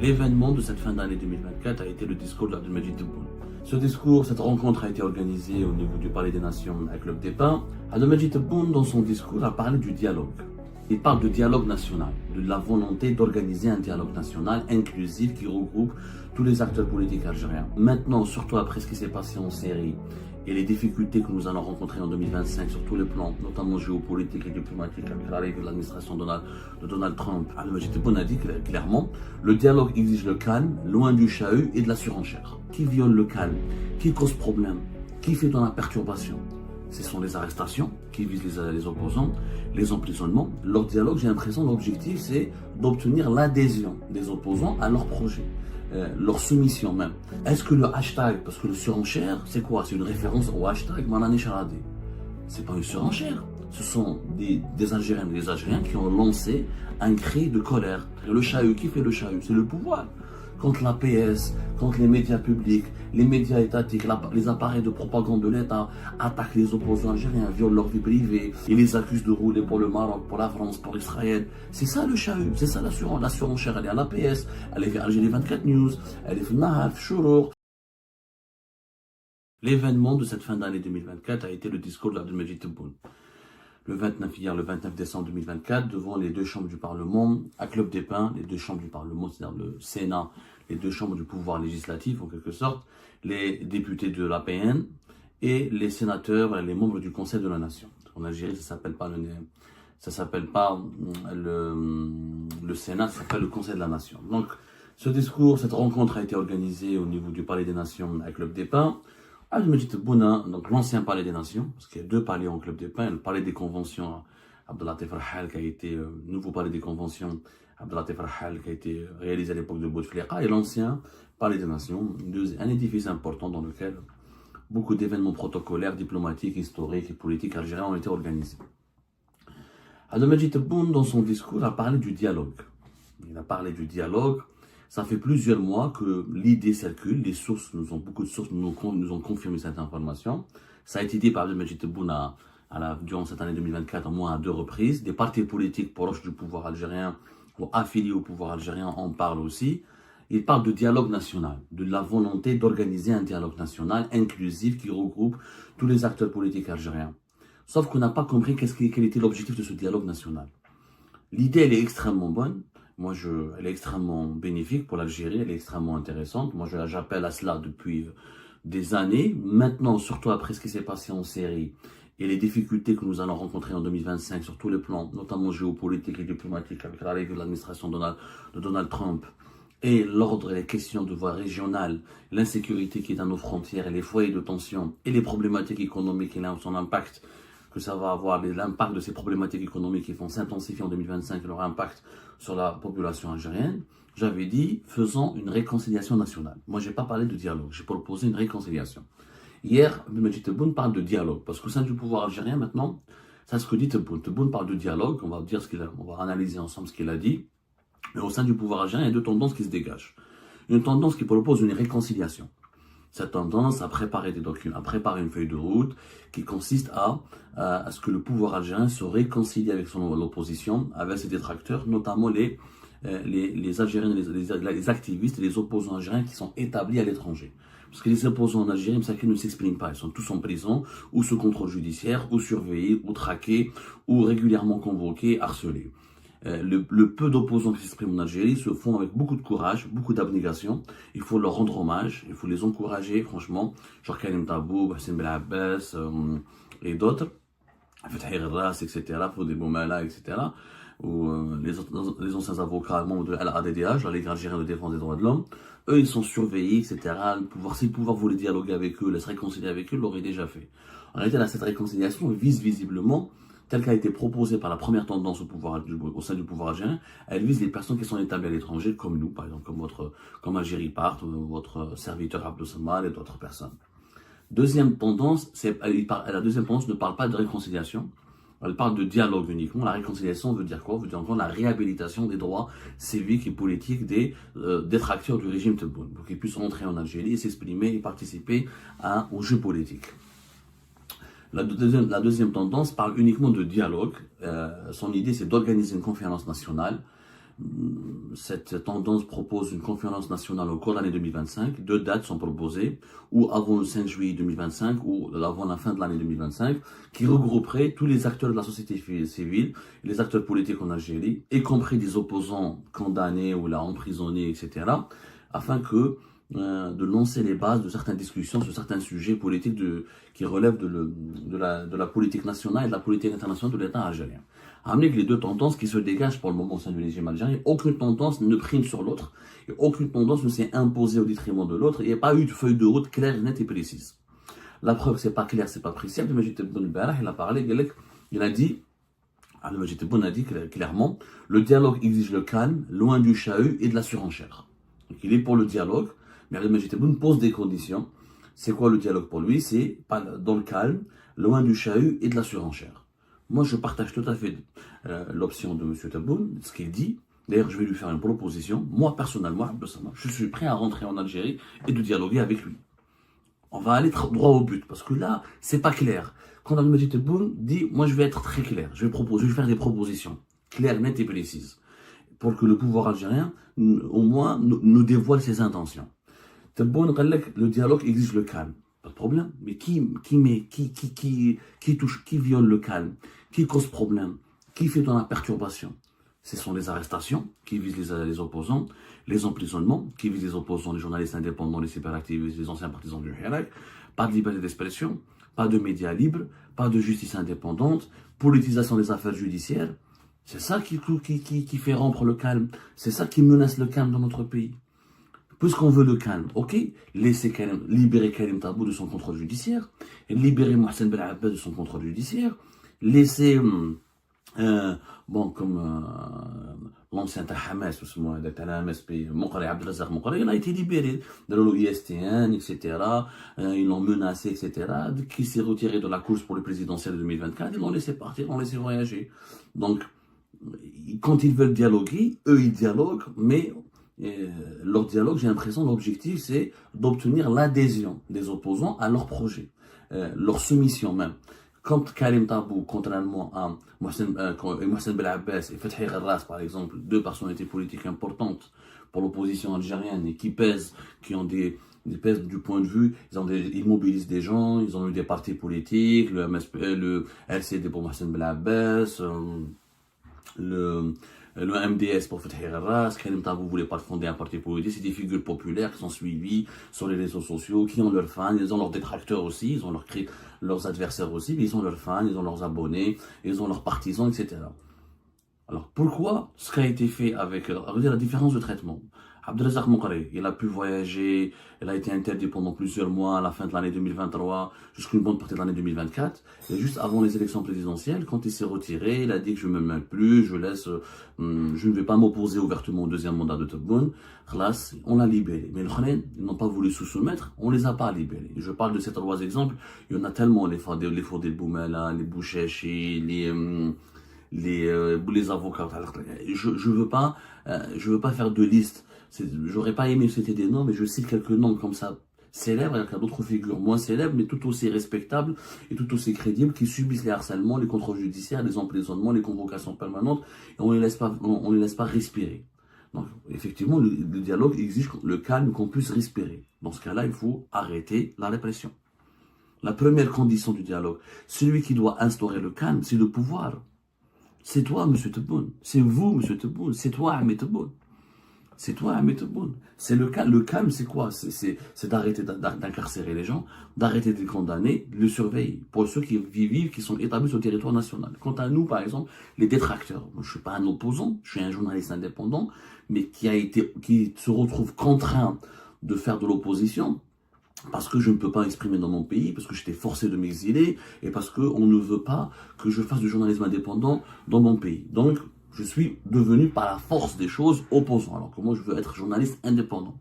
L'événement de cette fin d'année 2024 a été le discours de Abdelmajid Tebboune. Ce discours, cette rencontre a été organisée au niveau du Palais des Nations avec Club des Pins. Abdelmajid Tebboune, dans son discours, a parlé du dialogue. Il parle de dialogue national, de la volonté d'organiser un dialogue national inclusif qui regroupe tous les acteurs politiques algériens. Maintenant, surtout après ce qui s'est passé en Syrie et les difficultés que nous allons rencontrer en 2025 sur tous les plans, notamment géopolitiques et diplomatiques avec l'arrivée de l'administration de Donald Trump, Abdelmajid Tebboune a dit clairement le dialogue exige le calme, loin du chahut et de la surenchère. Qui viole le calme? Qui cause problème? Qui fait dans la perturbation? Ce sont les arrestations qui visent les opposants, les emprisonnements. Leur dialogue, j'ai l'impression, l'objectif, c'est d'obtenir l'adhésion des opposants à leur projet, leur soumission même. Est-ce que le hashtag, parce que le surenchère, c'est quoi? C'est une référence au hashtag Malani Charadi. C'est pas une surenchère. Ce sont des Algériennes et des Algériens qui ont lancé un cri de colère. Et le chahut, qui fait le chahut? C'est le pouvoir. Contre l'APS, contre les médias publics, les médias étatiques, les appareils de propagande de l'État attaquent les opposants algériens, violent leur vie privée, et les accusent de rouler pour le Maroc, pour la France, pour Israël. C'est ça le chahut, c'est ça la surenchère. Elle est à l'APS, elle est à Algérie 24 News, elle est à Nahaf, Chourour. L'événement de cette fin d'année 2024 a été le discours d'Abdelmajid Tebboune. Le 29 décembre 2024, devant les deux chambres du Parlement, à Club des Pins, les deux chambres du Parlement, c'est-à-dire le Sénat, les deux chambres du pouvoir législatif en quelque sorte, les députés de l'APN et les sénateurs, les membres du Conseil de la Nation. En Algérie, ça s'appelle pas le Sénat, ça s'appelle le Conseil de la Nation. Donc, ce discours, cette rencontre a été organisée au niveau du Palais des Nations à Club des Pins. Abdelmajid Tebboune, donc l'ancien palais des nations, parce qu'il y a deux palais en Club des Pins, le palais des conventions, Abdellatif Rahal, qui a été nouveau palais des conventions, Abdellatif Rahal, qui a été réalisé à l'époque de Bouteflika, et l'ancien palais des nations, un édifice important dans lequel beaucoup d'événements protocolaires, diplomatiques, historiques et politiques algériens ont été organisés. Abdelmajid Tebboune, dans son discours, a parlé du dialogue. Il a parlé du dialogue. Ça fait plusieurs mois que l'idée circule, beaucoup de sources nous ont confirmé cette information. Ça a été dit par Abdelmajid Tebboune durant cette année 2024 au moins à 2 reprises. Des partis politiques proches du pouvoir algérien ou affiliés au pouvoir algérien en parlent aussi. Il parle de dialogue national, de la volonté d'organiser un dialogue national inclusif qui regroupe tous les acteurs politiques algériens. Sauf qu'on n'a pas compris quel était l'objectif de ce dialogue national. L'idée, elle est extrêmement bonne. Elle est extrêmement bénéfique pour l'Algérie, elle est extrêmement intéressante. Moi, j'appelle à cela depuis des années. Maintenant, surtout après ce qui s'est passé en Syrie et les difficultés que nous allons rencontrer en 2025 sur tous les plans, notamment géopolitiques et diplomatiques avec l'arrivée de l'administration de Donald Trump et l'ordre et les questions de voie régionale, l'insécurité qui est dans nos frontières et les foyers de tension et les problématiques économiques et son impact que ça va avoir, l'impact de ces problématiques économiques qui vont s'intensifier en 2025 et leur impact sur la population algérienne, j'avais dit, faisons une réconciliation nationale. Moi, je n'ai pas parlé de dialogue, j'ai proposé une réconciliation. Hier, Abdelmajid Tebboune parle de dialogue, parce qu'au sein du pouvoir algérien, maintenant, c'est ce que dit Tebboune. Tebboune parle de dialogue, on va analyser ensemble ce qu'il a dit, mais au sein du pouvoir algérien, il y a deux tendances qui se dégagent. Une tendance qui propose une réconciliation. Cette tendance à préparer des documents, à préparer une feuille de route qui consiste à ce que le pouvoir algérien se réconcilie avec l'opposition, avec ses détracteurs, notamment les Algériens, les activistes et les opposants algériens qui sont établis à l'étranger. Parce que les opposants en Algérie, ça ne s'expriment pas. Ils sont tous en prison, ou sous contrôle judiciaire, ou surveillés, ou traqués, ou régulièrement convoqués, harcelés. Le peu d'opposants qui s'expriment en Algérie se font avec beaucoup de courage, beaucoup d'abnégation. Il faut leur rendre hommage, il faut les encourager, franchement. Genre Karim Taboub, Hassan Ben Abbas et d'autres, Fethi Ras, etc., Fodé Boumala, etc., ou les anciens avocats membres de l'ADDH, la Ligue algérienne de défense des droits de l'homme. Eux, ils sont surveillés, etc. Si le pouvoir voulait dialoguer avec eux, se réconcilier avec eux, l'aurait déjà fait. En réalité, là, cette réconciliation vise visiblement, telle qu'a été proposée par la première tendance au sein du pouvoir algérien, elle vise les personnes qui sont établies à l'étranger, comme nous, par exemple, comme Algérie Part, votre serviteur Abdou Samad et d'autres personnes. Deuxième tendance, la deuxième tendance ne parle pas de réconciliation, elle parle de dialogue uniquement. La réconciliation veut dire quoi? Veut dire encore la réhabilitation des droits civiques et politiques des détracteurs du régime Tebboune, pour qu'ils puissent rentrer en Algérie et s'exprimer et participer au jeu politique. La deuxième tendance parle uniquement de dialogue. Son idée, c'est d'organiser une conférence nationale cette tendance propose une conférence nationale au cours de l'année 2025. 2 dates sont proposées, ou avant le 5 juillet 2025, ou avant la fin de l'année 2025, qui regrouperait tous les acteurs de la société civile, les acteurs politiques en Algérie, y compris des opposants condamnés ou là emprisonnés, etc., afin de lancer les bases de certaines discussions sur certains sujets politiques qui relèvent de la politique nationale et de la politique internationale de l'État algérien. Amener que les deux tendances qui se dégagent pour le moment au sein du régime algérien, aucune tendance ne prime sur l'autre, et aucune tendance ne s'est imposée au détriment de l'autre, il n'y a pas eu de feuille de route claire, nette et précise. La preuve, c'est pas clair, c'est pas précis. Abdelmajid Tebboune il a parlé, il a dit, Abdelmajid Tebboune a dit clairement, le dialogue exige le calme, loin du chahut et de la surenchère. Donc il est pour le dialogue, mais Abdelmajid Tebboune pose des conditions. C'est quoi le dialogue pour lui? C'est dans le calme, loin du chahut et de la surenchère. Moi, je partage tout à fait l'option de M. Tebboune, ce qu'il dit. D'ailleurs, je vais lui faire une proposition. Moi, personnellement, je suis prêt à rentrer en Algérie et de dialoguer avec lui. On va aller droit au but, parce que là, c'est pas clair. Quand Abdelmajid Tebboune dit, moi, je vais être très clair, je vais faire des propositions claires, nettes et précises, pour que le pouvoir algérien, au moins, nous dévoile ses intentions. Tebboune, le dialogue exige le calme. Pas de problème. Mais qui viole le calme? Qui cause problème? Qui fait dans la perturbation? Ce sont les arrestations qui visent les opposants, les emprisonnements qui visent les opposants, les journalistes indépendants, les cyberactivistes, les anciens partisans du Hirak. Pas de liberté d'expression, pas de médias libres, pas de justice indépendante, politisation des affaires judiciaires. C'est ça qui fait rompre le calme. C'est ça qui menace le calme dans notre pays. Puisqu'on veut le calme, ok, libérer Karim Tabou de son contrôle judiciaire, libérer Mohsen Benabed de son contrôle judiciaire, laisser, l'ancien Hamas, Moukari Abdelrazak Moukari, il a été libéré de l'ISTN, etc. Ils l'ont menacé, etc. Qui s'est retiré de la course pour le présidentiel de 2024, ils l'ont laissé partir, ils l'ont laissé voyager. Donc, quand ils veulent dialoguer, eux ils dialoguent, mais leur dialogue, j'ai l'impression, l'objectif, c'est d'obtenir l'adhésion des opposants à leur projet, leur soumission même. Quand Karim Tabou, contrairement à Mohsen Benabed et Fethi Gharras, par exemple, deux personnalités politiques importantes pour l'opposition algérienne et qui pèsent du point de vue, ils mobilisent des gens, ils ont eu des partis politiques, le LCD pour Mohsen Benabed, le MDS pour Fethi Gharras, Karim Tabou voulait pas fonder un parti politique, c'est des figures populaires qui sont suivies sur les réseaux sociaux, qui ont leurs fans, ils ont leurs détracteurs aussi, ils ont leurs adversaires aussi, mais ils ont leurs fans, ils ont leurs abonnés, ils ont leurs partisans, etc. Alors pourquoi ce qui a été fait avec la différence de traitement? Abdelrazak Moukari, il a pu voyager, il a été interdit pendant plusieurs mois à la fin de l'année 2023 jusqu'à une bonne partie de l'année 2024. Et juste avant les élections présidentielles, quand il s'est retiré, il a dit que je ne me mêle plus, je ne vais pas m'opposer ouvertement au deuxième mandat de Tebboune. Khlas, on l'a libéré. Mais les Khanen, ils n'ont pas voulu se soumettre, on ne les a pas libérés. Je parle de ces 3 exemples, il y en a tellement, les Fodel Boumela, les Bouchechi, les avocats. Je veux pas faire de liste. J'aurais pas aimé citer des noms, mais je cite quelques noms comme ça célèbres, il y a d'autres figures moins célèbres, mais tout aussi respectables et tout aussi crédibles, qui subissent les harcèlements, les contrôles judiciaires, les emprisonnements, les convocations permanentes, et on ne les laisse pas respirer. Donc, effectivement, le dialogue exige le calme, qu'on puisse respirer. Dans ce cas-là, il faut arrêter la répression. La première condition du dialogue, celui qui doit instaurer le calme, c'est le pouvoir. C'est toi, M. Tebboune. C'est vous, M. Tebboune. C'est toi, Ahmed Tebboune. C'est toi, Ahmed Tebboune. C'est le calme. Le calme, c'est quoi? C'est d'arrêter d'incarcérer les gens, d'arrêter de les condamner, de les surveiller. Pour ceux qui vivent, qui sont établis sur le territoire national. Quant à nous, par exemple, les détracteurs. Moi, je ne suis pas un opposant, je suis un journaliste indépendant, mais qui se retrouve contraint de faire de l'opposition parce que je ne peux pas exprimer dans mon pays, parce que j'étais forcé de m'exiler, et parce qu'on ne veut pas que je fasse du journalisme indépendant dans mon pays. Donc, je suis devenu par la force des choses opposant, alors que moi je veux être journaliste indépendant.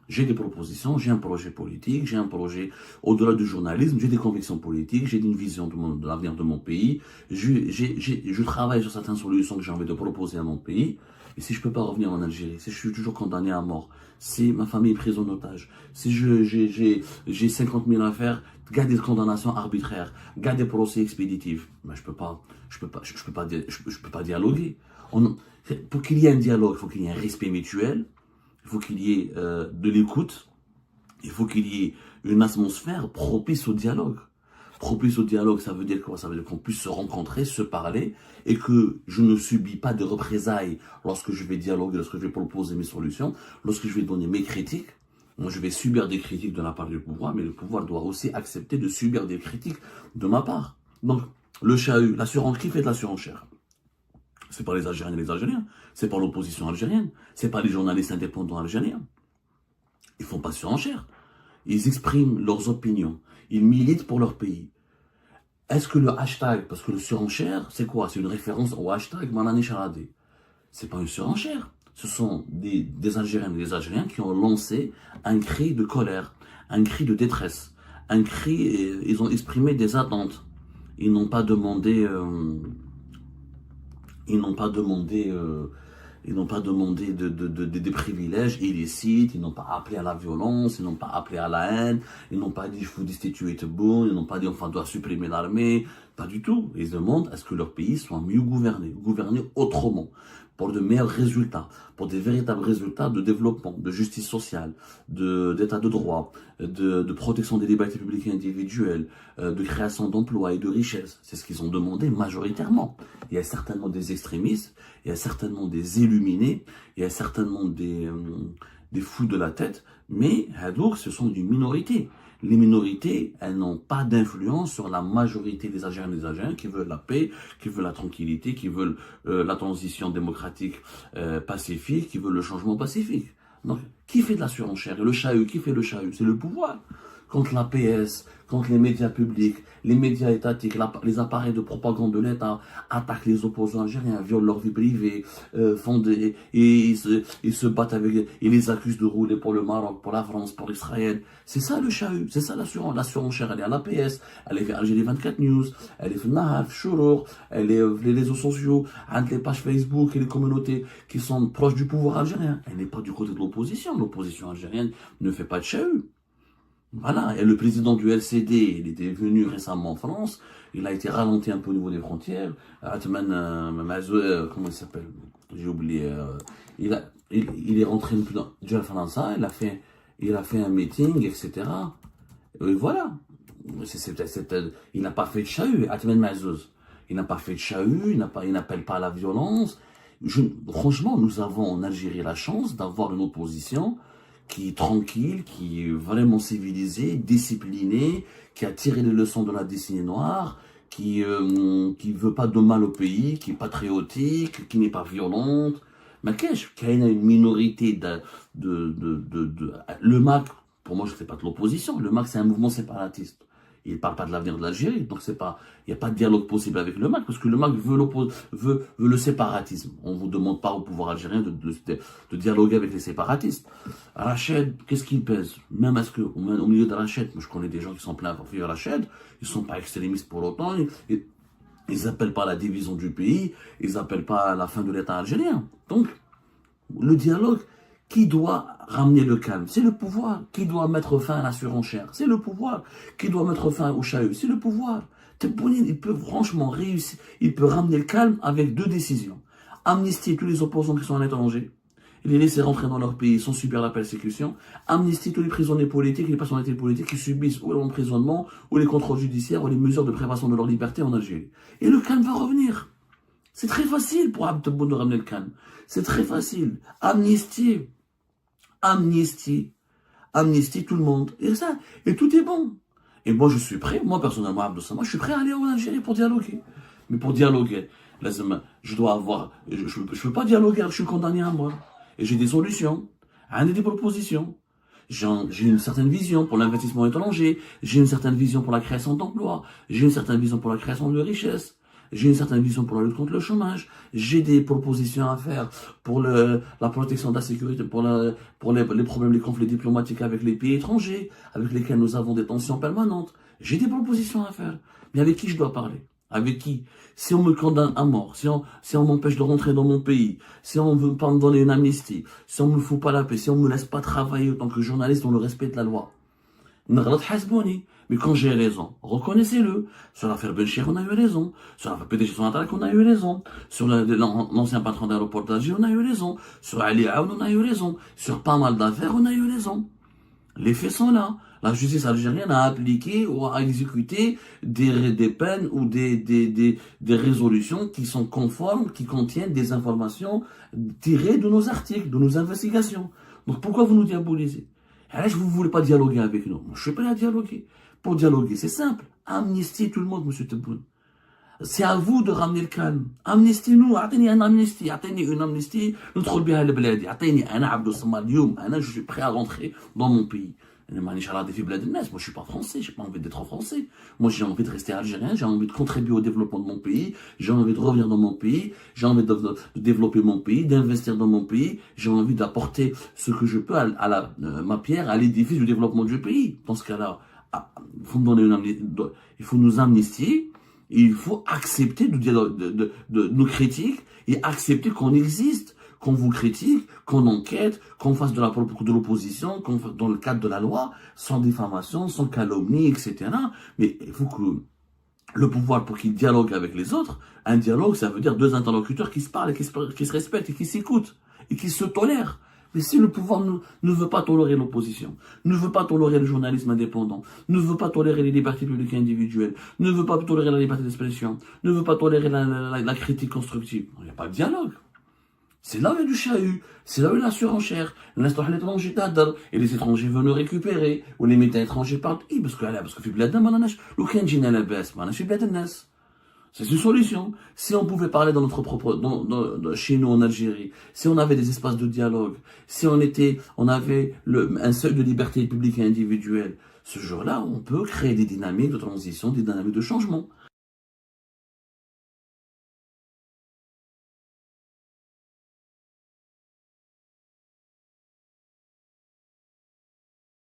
J'ai des propositions, j'ai un projet politique, j'ai un projet au-delà du journalisme, j'ai des convictions politiques, j'ai une vision de l'avenir de mon pays, je travaille sur certaines solutions que j'ai envie de proposer à mon pays. Et si je ne peux pas revenir en Algérie, si je suis toujours condamné à mort, si ma famille est prise en otage, si j'ai 50 000 affaires, garde des condamnations arbitraires, garde des procès expéditifs, mais je peux pas dialoguer. Pour qu'il y ait un dialogue, il faut qu'il y ait un respect mutuel, il faut qu'il y ait de l'écoute, il faut qu'il y ait une atmosphère propice au dialogue. Propice au dialogue, ça veut dire quoi? Ça veut dire qu'on puisse se rencontrer, se parler, et que je ne subis pas de représailles lorsque je vais dialoguer, lorsque je vais proposer mes solutions, lorsque je vais donner mes critiques. Moi, je vais subir des critiques de la part du pouvoir, mais le pouvoir doit aussi accepter de subir des critiques de ma part. Donc, le chahut, l'assurance, qui fait de la surenchère? C'est pas les Algériens et les Algériens, c'est pas l'opposition algérienne, c'est pas les journalistes indépendants algériens. Ils font pas surenchère. Ils expriment leurs opinions. Ils militent pour leur pays. Est-ce que le hashtag, parce que le surenchère, c'est quoi? C'est une référence au hashtag Malani Charadé. C'est pas une surenchère. Ce sont des Algériennes et des Algériens qui ont lancé un cri de colère, un cri de détresse, un cri, ils ont exprimé des attentes. Ils n'ont pas demandé, ils n'ont pas demandé, ils n'ont pas demandé des privilèges illicites, ils n'ont pas appelé à la violence, ils n'ont pas appelé à la haine, ils n'ont pas dit je vous destituer bon, ils n'ont pas dit on doit supprimer l'armée, pas du tout. Ils demandent à ce que leur pays soit mieux gouverné autrement, pour de meilleurs résultats, pour des véritables résultats de développement, de justice sociale, d'état de droit, de protection des libertés publiques et individuelles, de création d'emplois et de richesses. C'est ce qu'ils ont demandé majoritairement. Il y a certainement des extrémistes, il y a certainement des illuminés, il y a certainement des fous de la tête, mais Hadouk, ce sont une minorité. Les minorités, elles n'ont pas d'influence sur la majorité des Algériens et des Algériens qui veulent la paix, qui veulent la tranquillité, qui veulent la transition démocratique pacifique, qui veulent le changement pacifique. Donc, qui fait de la surenchère? Et le chahut, qui fait le chahut? C'est le pouvoir. Contre la PS, contre les médias publics, les médias étatiques, les appareils de propagande de l'État attaquent les opposants algériens, violent leur vie privée, ils se battent avec, ils les accusent de rouler pour le Maroc, pour la France, pour Israël. C'est ça le chahut, c'est ça la surenchère. Elle est à l'APS, elle est à Algérie 24 News, elle est à Nahaf, Chourour, elle est les réseaux sociaux, entre les pages Facebook et les communautés qui sont proches du pouvoir algérien. Elle n'est pas du côté de l'opposition. L'opposition algérienne ne fait pas de chahut. Voilà, et le président du LCD, il était venu récemment en France, il a été ralenti un peu au niveau des frontières. Atman, comment il s'appelle? J'ai oublié. Il est rentré dans Jalfanansa, il a fait un meeting, etc. Et voilà. Il n'a pas fait de chahut, Atman Mazouz. Il n'a pas fait de chahut, il n'appelle pas à la violence. Franchement, nous avons en Algérie la chance d'avoir une opposition qui est tranquille, qui est vraiment civilisée, disciplinée, qui a tiré les leçons de la décennie noire, qui veut pas de mal au pays, qui est patriotique, qui n'est pas violente. Mais qu'est-ce qu'il y a une minorité le MAC, pour moi je ne fais pas de l'opposition, le MAC c'est un mouvement séparatiste. Il ne parle pas de l'avenir de l'Algérie, donc il n'y a pas de dialogue possible avec le MAC, parce que le MAC veut le séparatisme. On ne vous demande pas au pouvoir algérien de dialoguer avec les séparatistes. Rachid, qu'est-ce qu'il pèse? Même au milieu de Rachid, je connais des gens qui sont pleins pour vivre Rachid, ils ne sont pas extrémistes pour autant, ils n'appellent pas à la division du pays, ils n'appellent pas à la fin de l'État algérien. Donc, le dialogue, qui doit ramener le calme? C'est le pouvoir. Qui doit mettre fin à la surenchère? C'est le pouvoir. Qui doit mettre fin au chahut? C'est le pouvoir. Tebboune, il peut franchement réussir, il peut ramener le calme avec 2 décisions. Amnistier tous les opposants qui sont à l'étranger, les laisser rentrer dans leur pays sans subir la persécution, amnistier tous les prisonniers politiques et les personnalités politiques qui subissent ou l'emprisonnement, ou les contrôles judiciaires, ou les mesures de privation de leur liberté en Algérie. Et le calme va revenir. C'est très facile pour Abd Tebboune de ramener le calme. C'est très facile. Amnistier tout le monde. Et tout est bon. Et moi, je suis prêt, moi, personnellement, Abdou Samad, je suis prêt à aller en Algérie pour dialoguer. Mais pour dialoguer, je dois avoir, je peux pas dialoguer, je suis condamné à mort. Et j'ai des solutions, des propositions. J'ai une certaine vision pour l'investissement étranger, j'ai une certaine vision pour la création d'emplois, j'ai une certaine vision pour la création de richesses. J'ai une certaine vision pour la lutte contre le chômage. J'ai des propositions à faire pour la protection de la sécurité, pour les problèmes, les conflits diplomatiques avec les pays étrangers, avec lesquels nous avons des tensions permanentes. J'ai des propositions à faire. Mais avec qui je dois parler? Avec qui? Si on me condamne à mort, si on m'empêche de rentrer dans mon pays, si on ne veut pas me donner une amnistie, si on ne me fout pas la paix, si on ne me laisse pas travailler en tant que journaliste dans le respect de la loi. Mais quand j'ai raison, reconnaissez-le. Sur l'affaire Benchir, on a eu raison. Sur l'affaire PDG Sonatrach, on a eu raison. Sur l'ancien patron d'aéroport d'Alger, on a eu raison. Sur Ali Aoun, on a eu raison. Sur pas mal d'affaires, on a eu raison. Les faits sont là. La justice algérienne a appliqué ou a exécuté des peines ou des résolutions qui sont conformes, qui contiennent des informations tirées de nos articles, de nos investigations. Donc pourquoi vous nous diabolisez? Alors, vous ne voulez pas dialoguer avec nous. Moi, je suis prêt à dialoguer. Pour dialoguer, c'est simple. Amnistiez tout le monde, monsieur Tebboune. C'est à vous de ramener le calme. Amnistiez-nous. Attendez une amnistie. Attendez une amnistie. ندخل بها لبلادي. Attendez, أنا عبد الصمد اليوم. Je suis prêt à rentrer dans mon pays. Moi, je suis pas français, j'ai pas envie d'être français. Moi, j'ai envie de rester algérien, j'ai envie de contribuer au développement de mon pays, j'ai envie de revenir dans mon pays, j'ai envie de développer mon pays, d'investir dans mon pays, j'ai envie d'apporter ce que je peux à ma pierre, à l'édifice du développement du pays. Dans ce cas-là, il faut nous amnistier, et il faut accepter de nos critiques et accepter qu'on existe, qu'on vous critique, qu'on enquête, qu'on fasse de l'opposition, qu'on fasse dans le cadre de la loi, sans diffamation, sans calomnie, etc. Mais il faut que le pouvoir, pour qu'il dialogue avec les autres, un dialogue, ça veut dire deux interlocuteurs qui se parlent, et qui se respectent, et qui s'écoutent, et qui se tolèrent. Mais si le pouvoir ne veut pas tolérer l'opposition, ne veut pas tolérer le journalisme indépendant, ne veut pas tolérer les libertés publiques et individuelles, ne veut pas tolérer la liberté d'expression, ne veut pas tolérer la critique constructive, il n'y a pas de dialogue. C'est là où il y a du chahut, c'est là où il y a la surenchère. L'instant l'étranger t'adore, et les étrangers veulent le récupérer, ou les médias étrangers parlent, parce que c'est une solution. Si on pouvait parler dans notre propre, chez nous en Algérie, si on avait des espaces de dialogue, si on avait un seuil de liberté publique et individuelle, ce jour-là, on peut créer des dynamiques de transition, des dynamiques de changement.